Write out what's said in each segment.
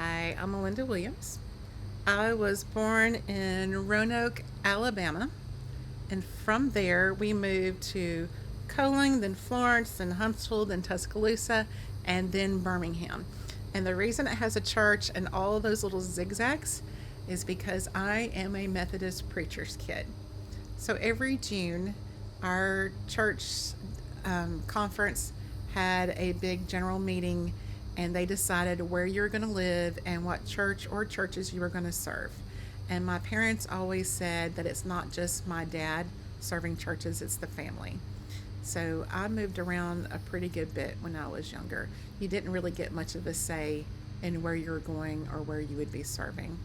Hi, I'm Melinda Williams. I was born in Roanoke, Alabama, and from there we moved to Coaling, then Florence, then Huntsville, then Tuscaloosa, and then Birmingham. And the reason it has a church and all of those little zigzags is because I am a Methodist preacher's kid. So every June, our church conference had a big general meeting, and they decided where you were going to live and what church or churches you were going to serve. And my parents always said that it's not just my dad serving churches, it's the family. So I moved around a pretty good bit when I was younger. You didn't really get much of a say in where you were going or where you would be serving.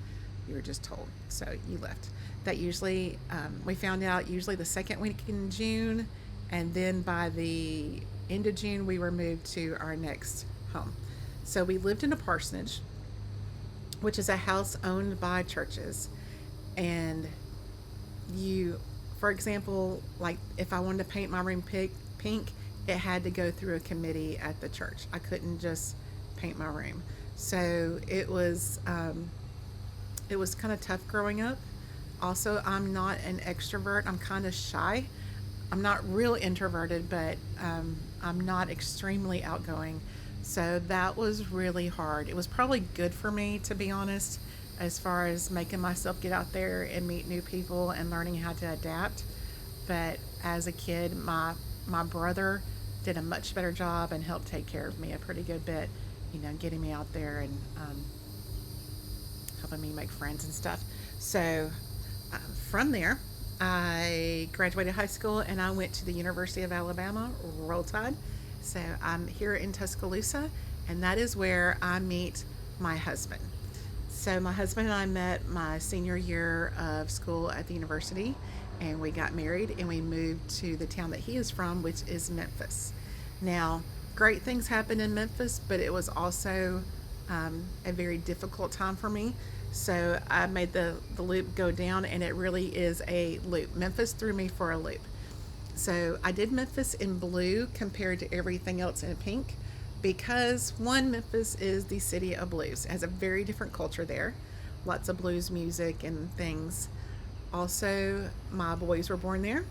You were just told, so you left. That usually, we found out usually the second week in June, and then by the end of June, we were moved to our next home. So we lived in a parsonage, which is a house owned by churches. And you, for example, like if I wanted to paint my room pink, it had to go through a committee at the church. I couldn't just paint my room. So it was kind of tough growing up. Also, I'm not an extrovert. I'm kind of shy. I'm not real introverted, but I'm not extremely outgoing. So that was really hard. It was probably good for me, to be honest, as far as making myself get out there and meet new people and learning how to adapt. But as a kid, my brother did a much better job and helped take care of me a pretty good bit, getting me out there and helping me make friends and stuff. So from there, I graduated high school and I went to the University of Alabama, Roll Tide. So I'm here in Tuscaloosa, and that is where I meet my husband. So my husband and I met my senior year of school at the university, and we got married and we moved to the town that he is from, which is Memphis. Now, great things happened in Memphis, but it was also a very difficult time for me. So I made the loop go down, and it really is a loop. Memphis threw me for a loop. So I did Memphis in blue compared to everything else in pink because one, Memphis is the city of blues. It has a very different culture there, lots of blues music and things. Also, my boys were born there,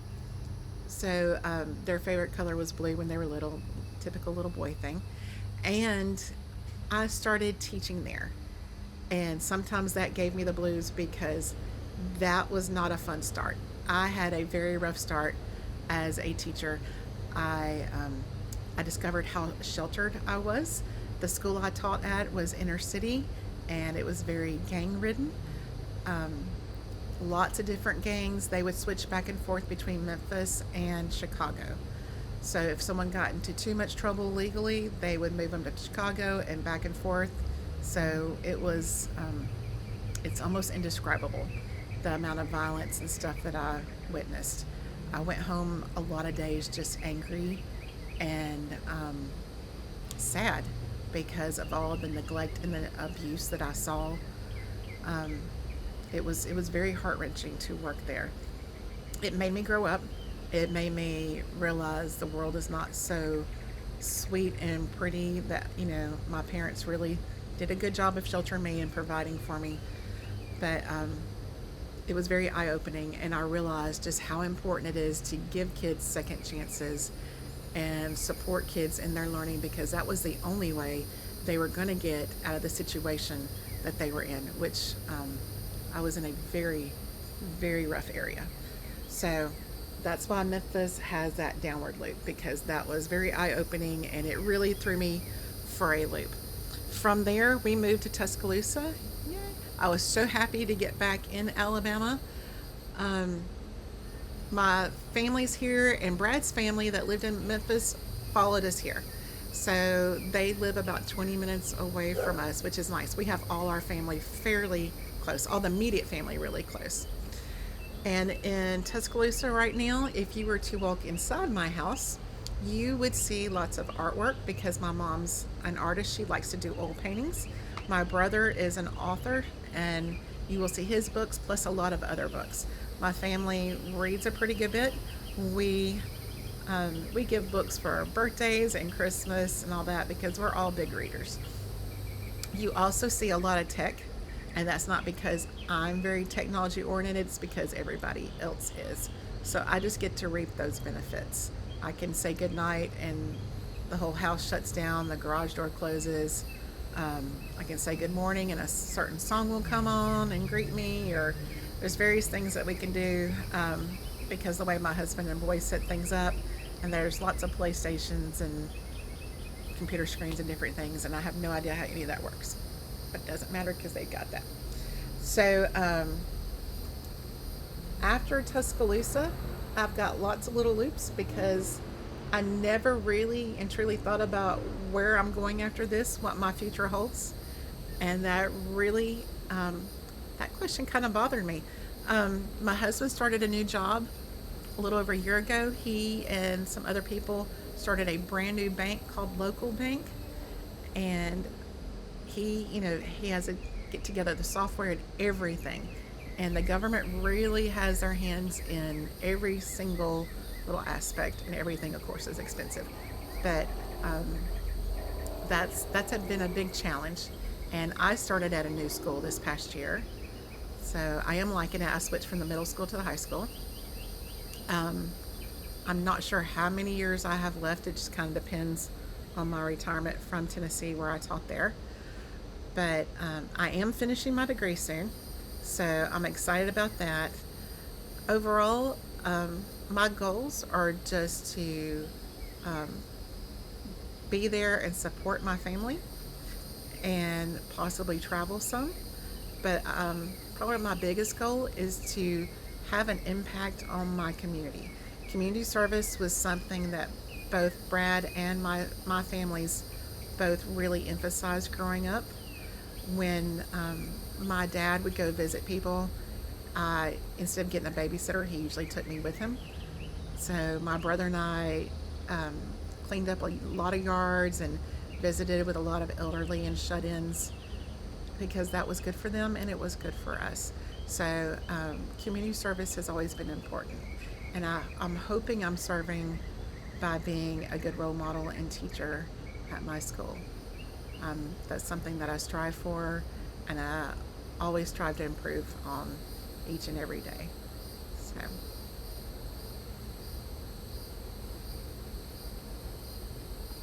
so their favorite color was blue when they were little, typical little boy thing. And I started teaching there, and sometimes that gave me the blues because that was not a fun start. I had a very rough start as a teacher. I I discovered how sheltered I was. The school I taught at was inner city, and it was very gang ridden. Um, Lots of different gangs. They would switch back and forth between Memphis and Chicago. So if someone got into too much trouble legally, they would move them to Chicago and back and forth. So it's almost indescribable the amount of violence and stuff that I witnessed. I went home a lot of days just angry and sad because of all the neglect and the abuse that I saw. Um, it was very heart wrenching to work there. It made me grow up. It made me realize the world is not so sweet and pretty. That my parents really did a good job of sheltering me and providing for me, but it was very eye opening, and I realized just how important it is to give kids second chances and support kids in their learning because that was the only way they were going to get out of the situation that they were in, which I was in a very, very rough area. So that's why Memphis has that downward loop because that was very eye opening and it really threw me for a loop. From there, we moved to Tuscaloosa. Yay. I was so happy to get back in Alabama. Um, my family's here, and Brad's family that lived in Memphis followed us here. So they live about 20 minutes away from us, which is nice. We have all our family fairly close, all the immediate family really close. And in Tuscaloosa right now, if you were to walk inside my house, you would see lots of artwork because my mom's an artist. She likes to do oil paintings. My brother is an author, and you will see his books plus a lot of other books. My family reads a pretty good bit. We give books for birthdays and Christmas and all that because we're all big readers. You also see a lot of tech, and that's not because I'm very technology oriented, it's because everybody else is. So I just get to reap those benefits. I can say goodnight and the whole house shuts down, the garage door closes. I can say good morning and a certain song will come on and greet me, or there's various things that we can do because the way my husband and boys set things up, and there's lots of PlayStations and computer screens and different things, and I have no idea how any of that works. But it doesn't matter because they've got that. So after Tuscaloosa, I've got lots of little loops because I never really and truly thought about where I'm going after this, what my future holds. And that really, that question kind of bothered me. My husband started a new job a little over a year ago. He and some other people started a brand new bank called Local Bank. And he has to get together the software and everything. And the government really has their hands in every single little aspect, and everything, of course, is expensive. But that's been a big challenge. And I started at a new school this past year, so I am liking it. I switched from the middle school to the high school. Um, I'm not sure how many years I have left. It just kind of depends on my retirement from Tennessee, where I taught there. But I am finishing my degree soon, so I'm excited about that. Overall, my goals are just to um, be there and support my family and possibly travel some. But probably my biggest goal is to have an impact on my community. Community service was something that both Brad and my families both really emphasized growing up. When my dad would go visit people, instead of getting a babysitter, he usually took me with him. So my brother and I um, cleaned up a lot of yards and visited with a lot of elderly and shut-ins because that was good for them and it was good for us. So community service has always been important, and I'm hoping I'm serving by being a good role model and teacher at my school. That's something that I strive for, and I always strive to improve on each and every day. So